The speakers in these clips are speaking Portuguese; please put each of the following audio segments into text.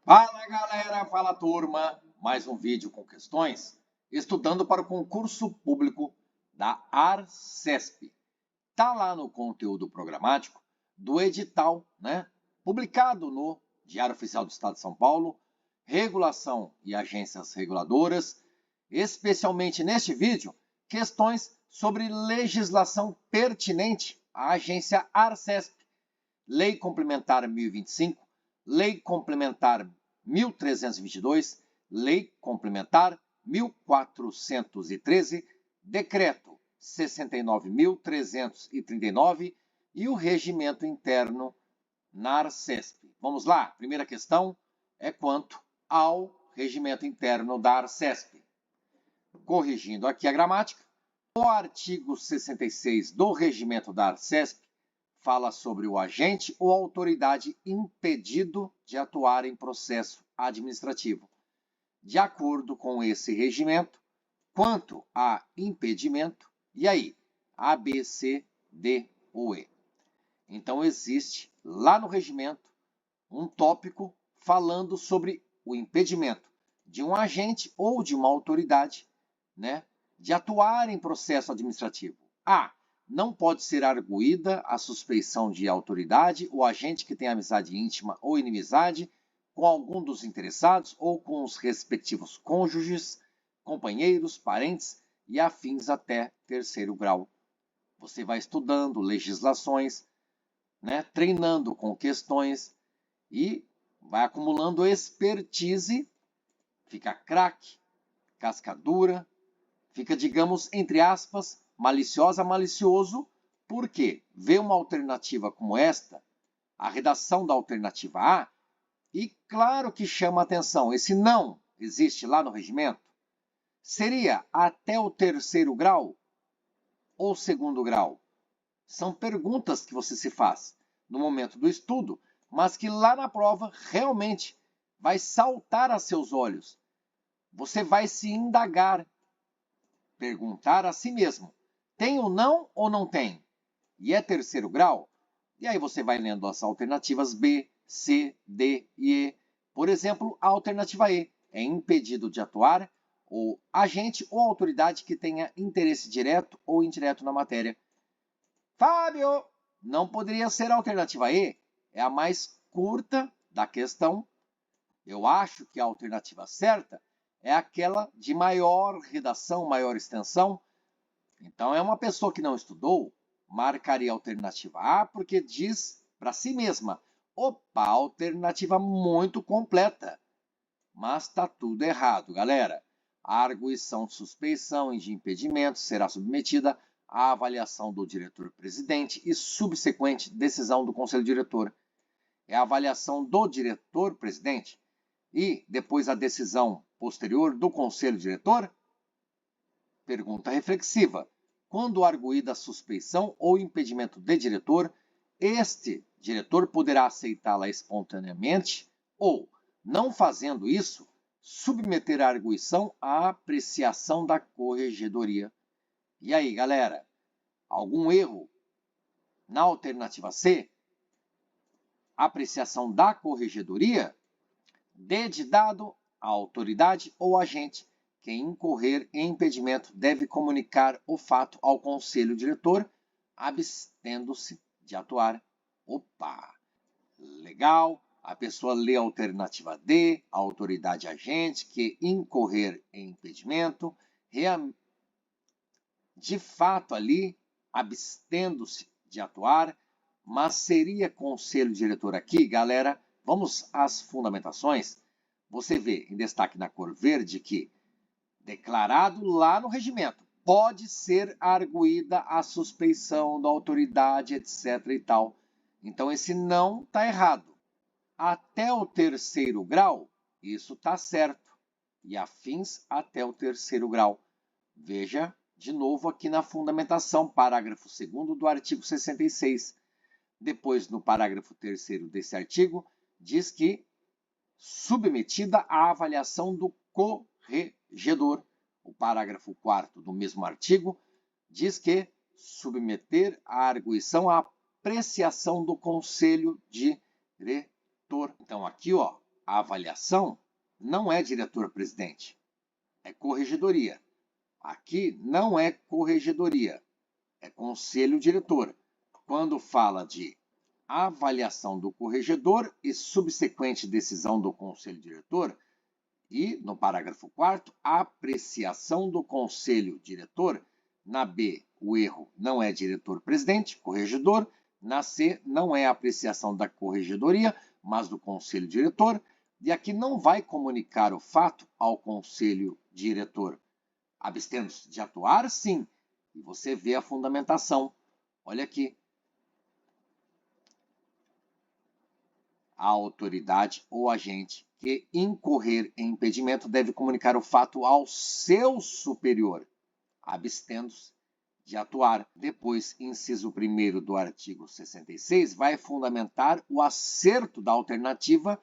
Fala galera, fala turma, mais um vídeo com questões estudando para o concurso público da ARCESP. Tá lá no conteúdo programático do edital, né, publicado no Diário Oficial do Estado de São Paulo, regulação e agências reguladoras, especialmente neste vídeo, questões sobre legislação pertinente à agência ARCESP, Lei Complementar 1025, Lei Complementar 1322, Lei Complementar 1413, Decreto 69.339 e o Regimento Interno na ARCESP. Vamos lá, primeira questão é quanto ao Regimento Interno da ARCESP. Corrigindo aqui a gramática, o artigo 66 do Regimento da ARCESP fala sobre o agente ou autoridade impedido de atuar em processo administrativo. De acordo com esse regimento, quanto a impedimento, e aí? A, B, C, D ou E. Então, existe lá no regimento um tópico falando sobre o impedimento de um agente ou de uma autoridade, né, de atuar em processo administrativo. A. Não pode ser arguída a suspeição de autoridade ou agente que tem amizade íntima ou inimizade com algum dos interessados ou com os respectivos cônjuges, companheiros, parentes e afins até terceiro grau. Você vai estudando legislações, né, treinando com questões e vai acumulando expertise, fica craque, casca dura, fica, digamos, entre aspas, maliciosa, malicioso, porque vê uma alternativa como esta, a redação da alternativa A, e claro que chama atenção. Esse não existe lá no regimento? Seria até o terceiro grau ou segundo grau? São perguntas que você se faz no momento do estudo, mas que lá na prova realmente vai saltar a seus olhos. Você vai se indagar, perguntar a si mesmo: tem ou não tem? E é terceiro grau? E aí você vai lendo as alternativas B, C, D e E. Por exemplo, a alternativa E é impedido de atuar o agente ou autoridade que tenha interesse direto ou indireto na matéria. Fábio, não poderia ser a alternativa E? É a mais curta da questão. Eu acho que a alternativa certa é aquela de maior redação, maior extensão. Então, é uma pessoa que não estudou, marcaria a alternativa A porque diz para si mesma: opa, alternativa muito completa. Mas está tudo errado, galera. A arguição de suspeição e de impedimento será submetida à avaliação do diretor-presidente e subsequente decisão do conselho diretor. É a avaliação do diretor-presidente e depois a decisão posterior do conselho diretor? Pergunta reflexiva. Quando arguída a suspeição ou impedimento de diretor, este diretor poderá aceitá-la espontaneamente ou, não fazendo isso, submeter a arguição à apreciação da corregedoria. E aí, galera? Algum erro na alternativa C? Apreciação da corregedoria? D de dado, a autoridade ou agente. Quem incorrer em impedimento deve comunicar o fato ao conselho diretor, abstendo-se de atuar. Opa! Legal! A pessoa lê a alternativa D, a autoridade agente, que incorrer em impedimento, de fato ali, abstendo-se de atuar, mas seria conselho diretor aqui, galera? Vamos às fundamentações. Você vê em destaque na cor verde que, declarado lá no regimento, pode ser arguída a suspeição da autoridade, etc. e tal. Então, esse não está errado. Até o terceiro grau, isso está certo. E afins até o terceiro grau. Veja de novo aqui na fundamentação, parágrafo 2º do artigo 66. Depois, no parágrafo 3º desse artigo, diz que submetida à avaliação do corregedor. O parágrafo 4º do mesmo artigo diz que submeter a arguição à apreciação do conselho diretor. Então, aqui, ó, a avaliação não é diretor-presidente, é corregedoria. Aqui não é corregedoria, é conselho diretor. Quando fala de avaliação do corregedor e subsequente decisão do conselho diretor, e no parágrafo 4º, apreciação do conselho diretor. Na B, o erro não é diretor-presidente, corregedor. Na C, não é apreciação da corregedoria, mas do conselho diretor. E aqui não vai comunicar o fato ao conselho diretor. Abstendo-se de atuar, sim. E você vê a fundamentação. Olha aqui. A autoridade ou agente que incorrer em impedimento deve comunicar o fato ao seu superior, abstendo-se de atuar. Depois, inciso 1º do artigo 66, vai fundamentar o acerto da alternativa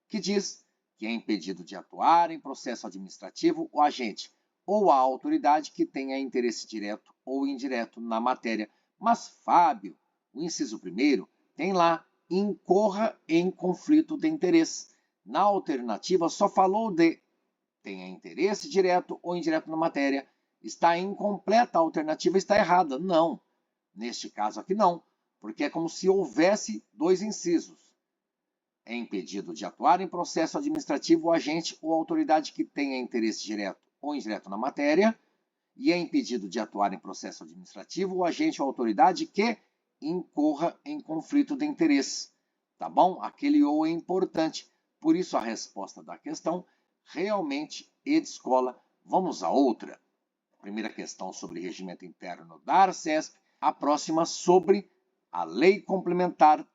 que diz que é impedido de atuar em processo administrativo o agente ou a autoridade que tenha interesse direto ou indireto na matéria. Mas, Fábio, o inciso 1º tem lá incorra em conflito de interesse. Na alternativa, só falou de tenha interesse direto ou indireto na matéria. Está incompleta a alternativa, está errada. Não. Neste caso aqui não, porque é como se houvesse dois incisos. É impedido de atuar em processo administrativo o agente ou autoridade que tenha interesse direto ou indireto na matéria, e é impedido de atuar em processo administrativo o agente ou autoridade que incorra em conflito de interesse. Tá bom? Aquele ou é importante. Por isso a resposta da questão realmente é de escola. Vamos a outra. Primeira questão sobre regimento interno da ARCESP. A próxima sobre a Lei Complementar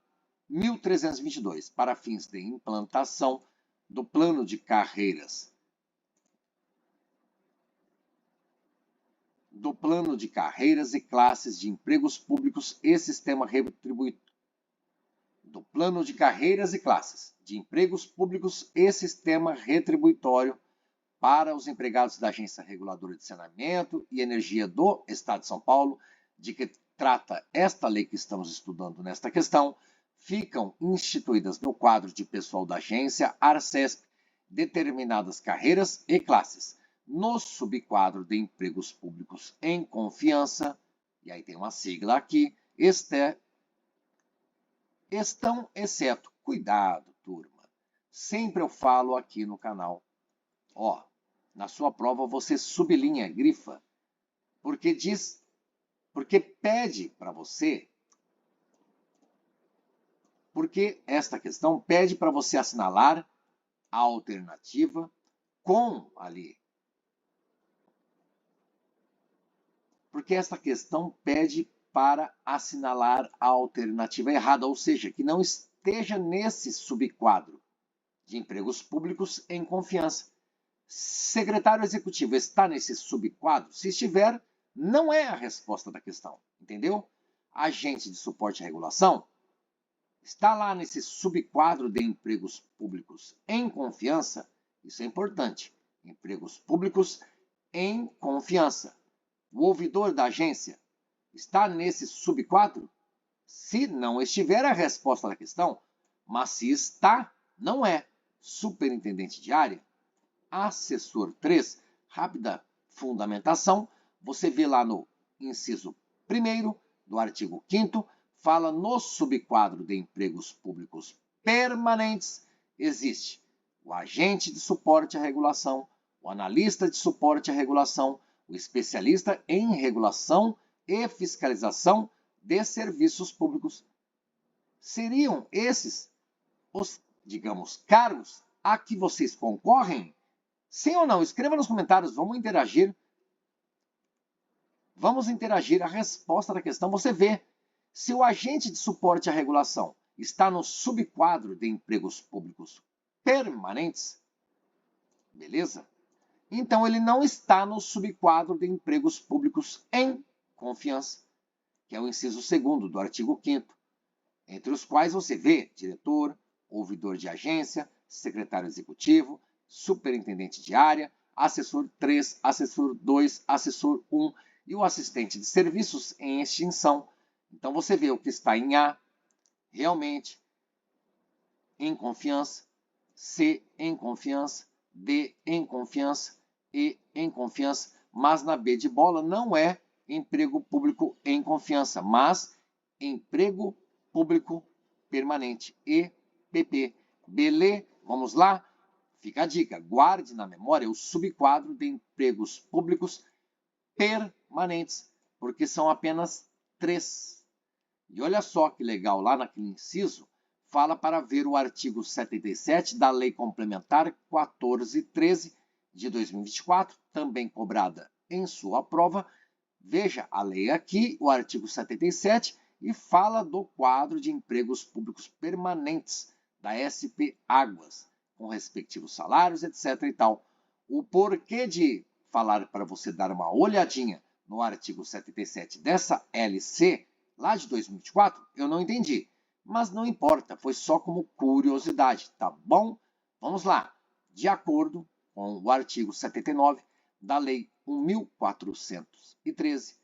1322, para fins de implantação do plano de carreiras. Do plano de carreiras e classes de empregos públicos e sistema retribuitório. Do plano de carreiras e classes de empregos públicos e sistema retribuitório para os empregados da Agência Reguladora de Saneamento e Energia do Estado de São Paulo, de que trata esta lei que estamos estudando nesta questão, ficam instituídas no quadro de pessoal da agência ARCESP determinadas carreiras e classes. No subquadro de empregos públicos em confiança, e aí tem uma sigla aqui, estão exceto. Cuidado, turma. Sempre eu falo aqui no canal. Ó, na sua prova você sublinha, grifa, porque pede para você, porque esta questão pede para você assinalar a alternativa com ali. Porque esta questão pede para assinalar a alternativa errada, ou seja, que não esteja nesse subquadro de empregos públicos em confiança. Secretário executivo está nesse subquadro? Se estiver, não é a resposta da questão, entendeu? Agente de suporte à regulação está lá nesse subquadro de empregos públicos em confiança? Isso é importante. Empregos públicos em confiança. O ouvidor da agência está nesse subquadro? Se não estiver, é a resposta da questão. Mas se está, não é. Superintendente de área, assessor 3, rápida fundamentação. Você vê lá no inciso 1º do artigo 5º, fala no subquadro de empregos públicos permanentes, existe o agente de suporte à regulação, o analista de suporte à regulação, o especialista em regulação e fiscalização de serviços públicos. Seriam esses os, digamos, cargos a que vocês concorrem? Sim ou não? Escreva nos comentários, vamos interagir. Vamos interagir. A resposta da questão você vê. Se o agente de suporte à regulação está no subquadro de empregos públicos permanentes, beleza? Então, ele não está no subquadro de empregos públicos em confiança, que é o inciso 2º do artigo 5º, entre os quais você vê diretor, ouvidor de agência, secretário executivo, superintendente de área, assessor 3, assessor 2, assessor 1 e o assistente de serviços em extinção. Então, você vê o que está em A, realmente, em confiança, C, em confiança, D, em confiança, E, em confiança, mas na B de bola não é emprego público em confiança, mas emprego público permanente, EPP. Beleza? Vamos lá? Fica a dica, guarde na memória o subquadro de empregos públicos permanentes, porque são apenas 3. E olha só que legal, lá naquele inciso, fala para ver o artigo 77 da Lei Complementar 1413 de 2024, também cobrada em sua prova. Veja a lei aqui, o artigo 77, e fala do quadro de empregos públicos permanentes da SP Águas, com respectivos salários, etc. e tal. O porquê de falar para você dar uma olhadinha no artigo 77 dessa LC, lá de 2024, eu não entendi. Mas não importa, foi só como curiosidade, tá bom? Vamos lá. De acordo com o artigo 79 da Lei 1413.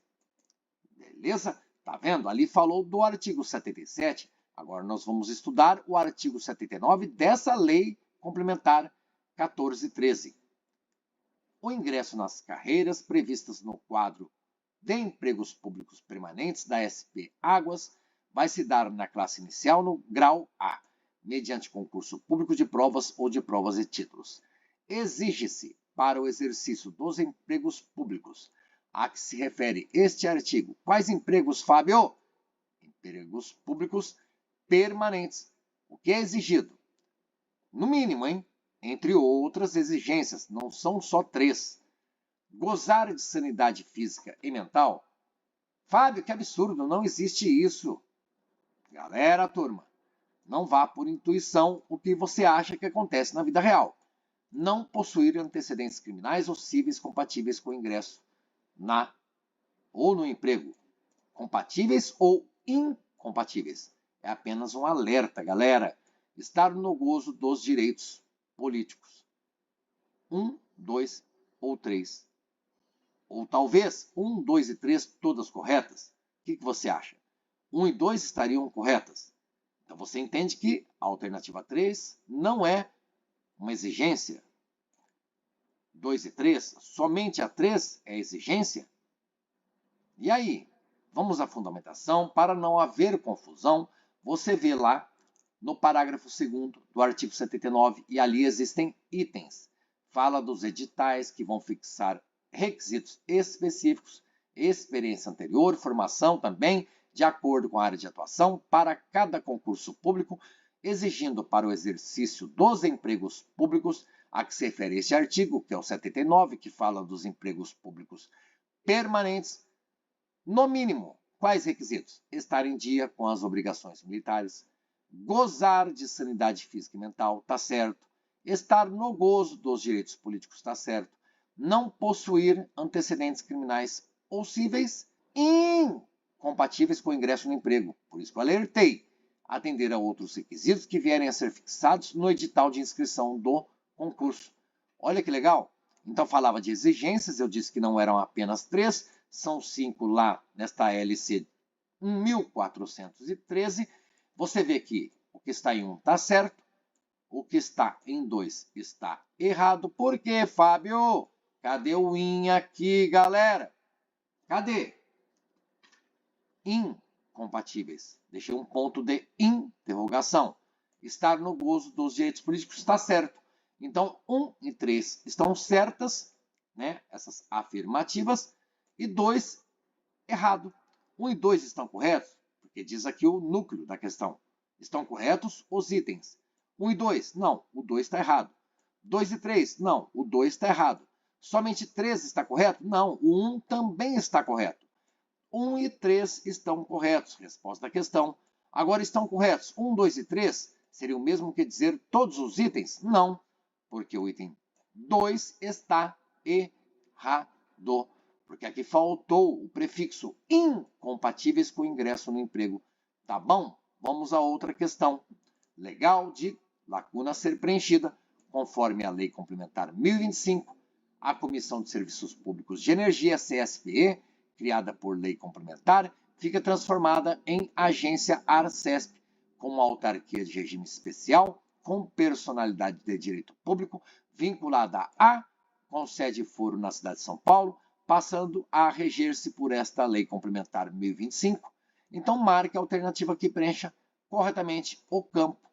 Beleza? Tá vendo? Ali falou do artigo 77. Agora nós vamos estudar o artigo 79 dessa Lei Complementar 1413. O ingresso nas carreiras previstas no quadro de empregos públicos permanentes da SP Águas vai se dar na classe inicial no grau A, mediante concurso público de provas ou de provas e títulos. Exige-se, para o exercício dos empregos públicos a que se refere este artigo, quais empregos, Fábio? Empregos públicos permanentes. O que é exigido? No mínimo, hein? Entre outras exigências, não são só 3. Gozar de sanidade física e mental? Fábio, que absurdo, não existe isso. Galera, turma, não vá por intuição o que você acha que acontece na vida real. Não possuir antecedentes criminais ou cíveis compatíveis com o ingresso ou no emprego. Compatíveis ou incompatíveis. É apenas um alerta, galera. Estar no gozo dos direitos políticos. 1, 2 ou 3. Ou talvez 1, 2 e 3 todas corretas. O que você acha? 1 e 2 estariam corretas. Então você entende que a alternativa 3 não é uma exigência. 2 e 3, somente a 3 é exigência? E aí? Vamos à fundamentação. Para não haver confusão, você vê lá no parágrafo 2º do artigo 79, e ali existem itens. Fala dos editais que vão fixar requisitos específicos, experiência anterior, formação também, de acordo com a área de atuação, para cada concurso público, exigindo para o exercício dos empregos públicos a que se refere este artigo, que é o 79, que fala dos empregos públicos permanentes, no mínimo, quais requisitos? Estar em dia com as obrigações militares, gozar de sanidade física e mental, tá certo. Estar no gozo dos direitos políticos, tá certo. Não possuir antecedentes criminais ou cíveis incompatíveis com o ingresso no emprego. Por isso que eu alertei. Atender a outros requisitos que vierem a ser fixados no edital de inscrição do concurso. Olha que legal. Então falava de exigências, eu disse que não eram apenas 3, são 5 lá nesta LC 1413. Você vê que o que está em 1 está certo, o que está em 2 está errado. Por quê, Fábio? Cadê o IN aqui, galera? Cadê? Incompatíveis. Deixei um ponto de interrogação. Estar no gozo dos direitos políticos está certo. Então, 1 e 3 estão certas, né? Essas afirmativas, e 2 errado. 1 e 2 estão corretos, porque diz aqui o núcleo da questão. Estão corretos os itens. 1 e 2, não, o 2 está errado. 2 e 3, não, o 2 está errado. Somente 3 está correto? Não, o 1 também está correto. 1 e 3 estão corretos, resposta à questão. Agora estão corretos 1, 2 e 3? Seria o mesmo que dizer todos os itens? Não, porque o item 2 está errado. Porque aqui faltou o prefixo incompatíveis com o ingresso no emprego. Tá bom? Vamos a outra questão. Legal de lacuna a ser preenchida. Conforme a Lei Complementar 1025, a Comissão de Serviços Públicos de Energia, CSPE, criada por lei complementar, fica transformada em Agência ARCESP, com uma autarquia de regime especial com personalidade de direito público, vinculada a, com sede e foro na cidade de São Paulo, passando a reger-se por esta Lei Complementar 1025. Então, marque a alternativa que preencha corretamente o campo.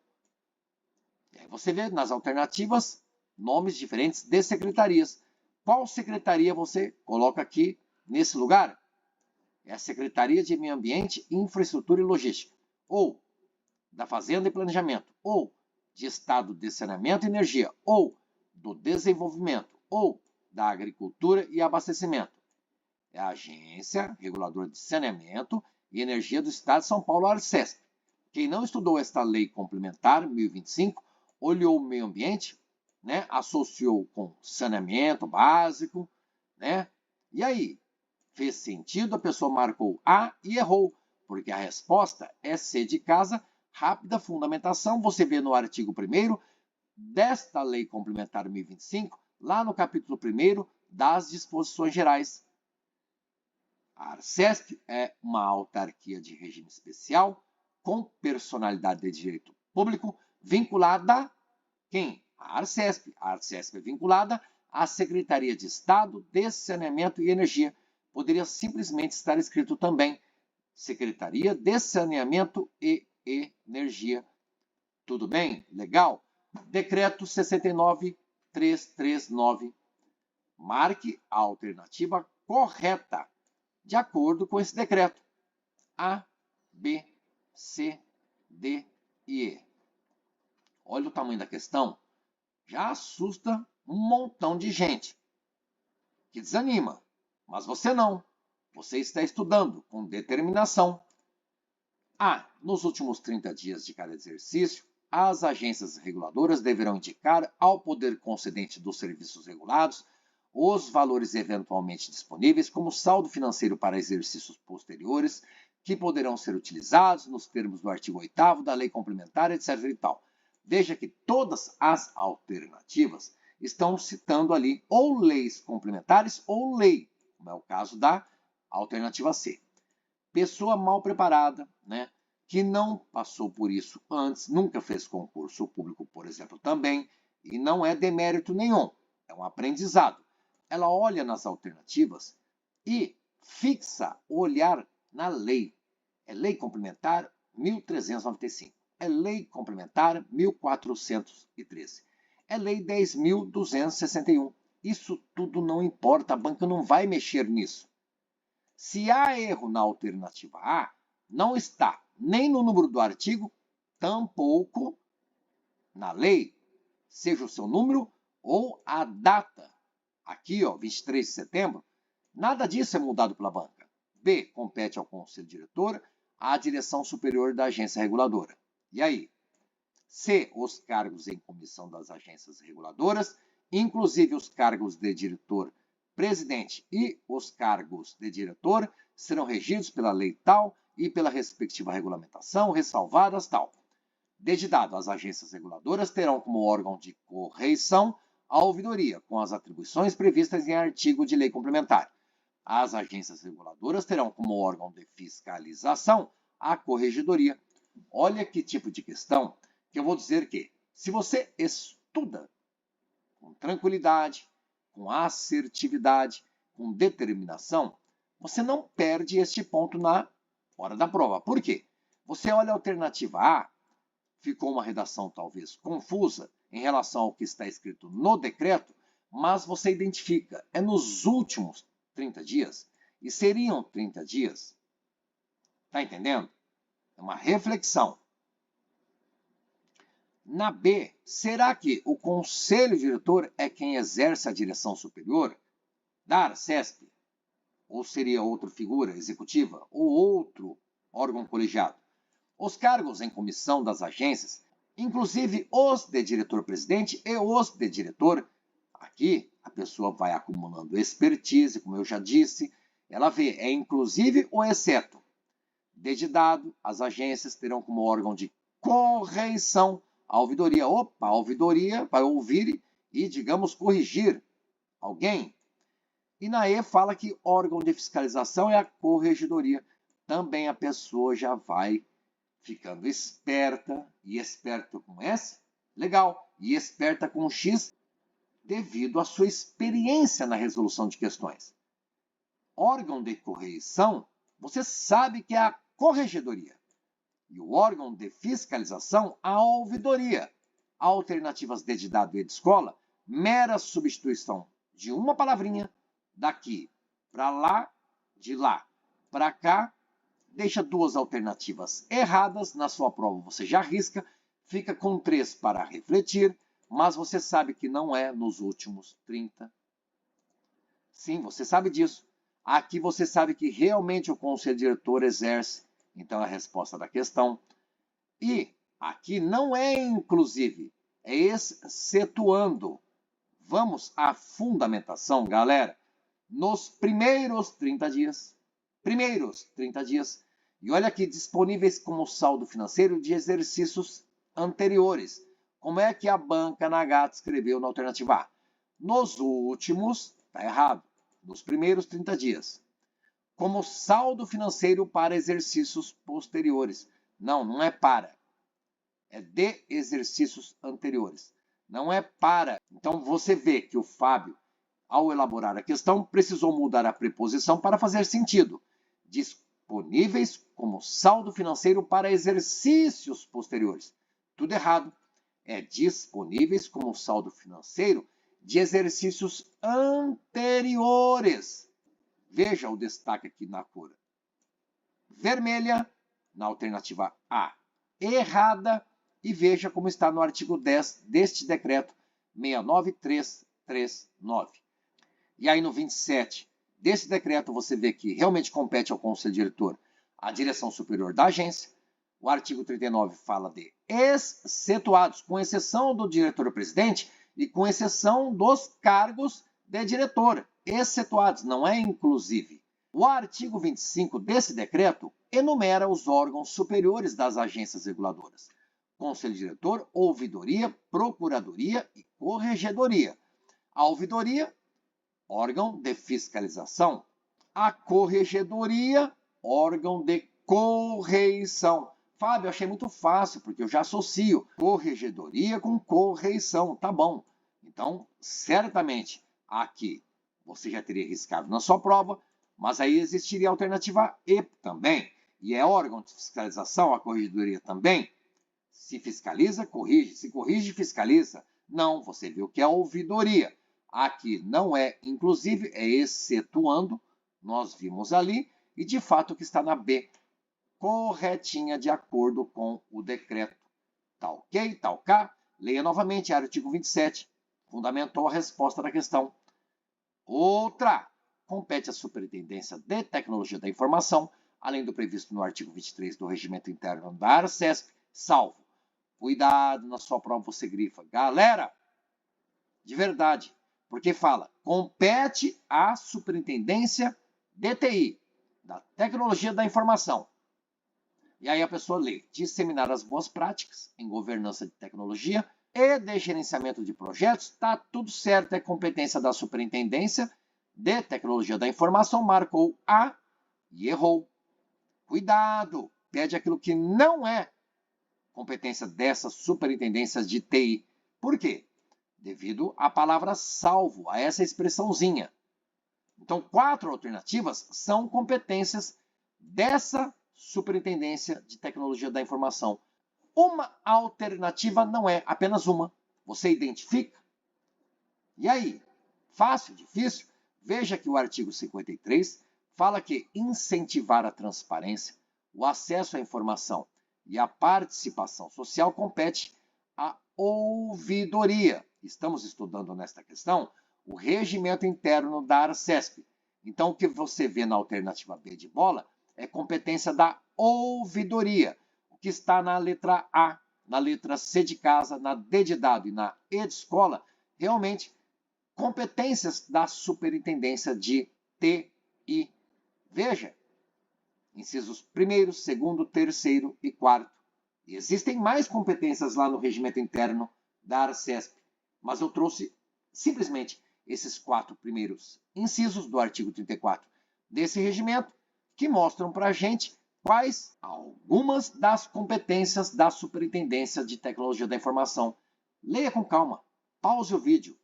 E aí você vê nas alternativas nomes diferentes de secretarias. Qual secretaria você coloca aqui nesse lugar? É a Secretaria de Meio Ambiente, Infraestrutura e Logística, ou da Fazenda e Planejamento, ou de Estado de Saneamento e Energia, ou do Desenvolvimento, ou da Agricultura e Abastecimento. É a Agência Reguladora de Saneamento e Energia do Estado de São Paulo, ARCESP. Quem não estudou esta Lei Complementar 1025, olhou o meio ambiente, né, associou com saneamento básico, né? E aí, fez sentido, a pessoa marcou A e errou, porque a resposta é C de casa, rápida fundamentação. Você vê no artigo 1º desta Lei Complementar 1025, lá no capítulo 1º das disposições gerais. A ARCESP é uma autarquia de regime especial com personalidade de direito público vinculada a quem? A ARCESP. A ARCESP é vinculada à Secretaria de Estado de Saneamento e Energia. Poderia simplesmente estar escrito também Secretaria de Saneamento e Energia. Tudo bem? Legal? Decreto 69339. Marque a alternativa correta, de acordo com esse decreto. A, B, C, D e E. Olha o tamanho da questão. Já assusta um montão de gente, que desanima. Mas você não. Você está estudando com determinação. A. Nos últimos 30 dias de cada exercício, as agências reguladoras deverão indicar ao poder concedente dos serviços regulados os valores eventualmente disponíveis como saldo financeiro para exercícios posteriores, que poderão ser utilizados nos termos do artigo 8º da Lei Complementar, etc. e tal. Veja que todas as alternativas estão citando ali ou leis complementares ou lei, como é o caso da alternativa C. Pessoa mal preparada, né, que não passou por isso antes, nunca fez concurso público, por exemplo, também, e não é demérito nenhum, é um aprendizado. Ela olha nas alternativas e fixa o olhar na lei. É Lei Complementar 1395. É Lei Complementar 1413. É Lei 10.261. Isso tudo não importa, a banca não vai mexer nisso. Se há erro na alternativa A, não está nem no número do artigo, tampouco na lei, seja o seu número ou a data. Aqui, ó, 23 de setembro, nada disso é mudado pela banca. B, compete ao Conselho Diretor, à direção superior da agência reguladora. E aí? C, os cargos em comissão das agências reguladoras, inclusive os cargos de diretor, presidente e os cargos de diretor, serão regidos pela lei tal e pela respectiva regulamentação, ressalvadas tal. Desde dado, as agências reguladoras terão como órgão de correição a ouvidoria, com as atribuições previstas em artigo de lei complementar. As agências reguladoras terão como órgão de fiscalização a corregedoria. Olha que tipo de questão que eu vou dizer que, se você estuda com tranquilidade, com assertividade, com determinação, você não perde este ponto na hora da prova. Por quê? Você olha a alternativa A, ficou uma redação talvez confusa em relação ao que está escrito no decreto, mas você identifica, é nos últimos 30 dias, e seriam 30 dias. Está entendendo? É uma reflexão. Na B, será que o Conselho Diretor é quem exerce a direção superior da ARCESP? Ou seria outra figura executiva ou outro órgão colegiado? Os cargos em comissão das agências, inclusive os de diretor-presidente e os de diretor, aqui a pessoa vai acumulando expertise, como eu já disse, ela vê, é inclusive ou exceto. Desde dado, as agências terão como órgão de correição a ouvidoria. Opa, a ouvidoria vai ouvir e, digamos, corrigir alguém. E na E fala que órgão de fiscalização é a corregedoria. Também a pessoa já vai ficando esperta, e esperto com S, Legal. E esperta com X devido à sua experiência na resolução de questões. Órgão de correição, você sabe que é a corregedoria. E o órgão de fiscalização, a ouvidoria. Alternativas D de dado e de escola, mera substituição de uma palavrinha, daqui para lá, de lá para cá, deixa duas alternativas erradas, na sua prova você já risca, fica com 3 para refletir, mas você sabe que não é nos últimos 30. Sim, você sabe disso. Aqui você sabe que realmente o conselho diretor exerce, então é a resposta da questão. E aqui não é inclusive, é excetuando. Vamos à fundamentação, galera. Nos primeiros 30 dias. E olha aqui, disponíveis como saldo financeiro de exercícios anteriores. Como é que a banca Nagato escreveu na alternativa A? Nos últimos, está errado, nos primeiros 30 dias. Como saldo financeiro para exercícios posteriores. Não, não é para. É de exercícios anteriores. Não é para. Então você vê que o Fábio, ao elaborar a questão, precisou mudar a preposição para fazer sentido. Disponíveis como saldo financeiro para exercícios posteriores. Tudo errado. É disponíveis como saldo financeiro de exercícios anteriores. Veja o destaque aqui na cor vermelha, na alternativa A, errada, e veja como está no artigo 10 deste decreto 69339. E aí no 27 desse decreto você vê que realmente compete ao Conselho Diretor a direção superior da agência. O artigo 39 fala de excetuados, com exceção do diretor-presidente e com exceção dos cargos de diretor. Excetuados, não é inclusive. O artigo 25 desse decreto enumera os órgãos superiores das agências reguladoras. Conselho Diretor, Ouvidoria, Procuradoria e Corregedoria. A ouvidoria, órgão de fiscalização. A corregedoria, órgão de correição. Fábio, eu achei muito fácil, porque eu já associo corregedoria com correição. Tá bom. Então, certamente, aqui você já teria riscado na sua prova, mas aí existiria a alternativa E também. E é órgão de fiscalização, a corregedoria também. Se fiscaliza, corrige. Se corrige, fiscaliza. Não, você viu que é a ouvidoria. Aqui não é inclusive, é excetuando. Nós vimos ali. E de fato o que está na B, corretinha de acordo com o decreto. Tá ok? Tá ok? Leia novamente, artigo 27. Fundamentou a resposta da questão. Outra. Compete à Superintendência de Tecnologia da Informação, além do previsto no artigo 23 do Regimento Interno da ARCESP, salvo. Cuidado, na sua prova você grifa. Galera, de verdade, porque fala, compete à Superintendência de TI, da Tecnologia da Informação. E aí a pessoa lê, disseminar as boas práticas em governança de tecnologia e de gerenciamento de projetos, tá tudo certo, é competência da Superintendência de Tecnologia da Informação, marcou A e errou. Cuidado, pede aquilo que não é competência dessas superintendências de TI. Por quê? Devido à palavra salvo, a essa expressãozinha. Então, 4 alternativas são competências dessa Superintendência de Tecnologia da Informação. Uma alternativa não é, apenas uma. Você identifica? E aí? Fácil? Difícil? Veja que o artigo 53 fala que incentivar a transparência, o acesso à informação e a participação social compete à ouvidoria. Estamos estudando nesta questão o regimento interno da ARCESP. Então, o que você vê na alternativa B de bola é competência da ouvidoria. O que está na letra A, na letra C de casa, na D de dado e na E de escola, realmente competências da Superintendência de TI. Veja, incisos 1º, 2º, 3º e 4º. E existem mais competências lá no regimento interno da ARCESP, mas eu trouxe simplesmente esses 4 primeiros incisos do artigo 34 desse regimento, que mostram para a gente quais algumas das competências da Superintendência de Tecnologia da Informação. Leia com calma. Pause o vídeo.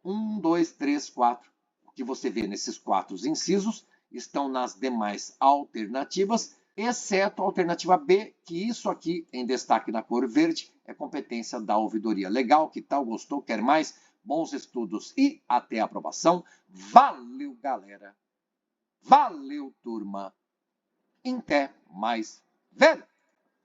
1, 2, 3, 4. O que você vê nesses 4 incisos estão nas demais alternativas, exceto a alternativa B, que isso aqui em destaque na cor verde é competência da ouvidoria. Legal? Que tal? Gostou? Quer mais? Bons estudos e até a aprovação. Valeu, galera! Valeu, turma! Até mais, velho!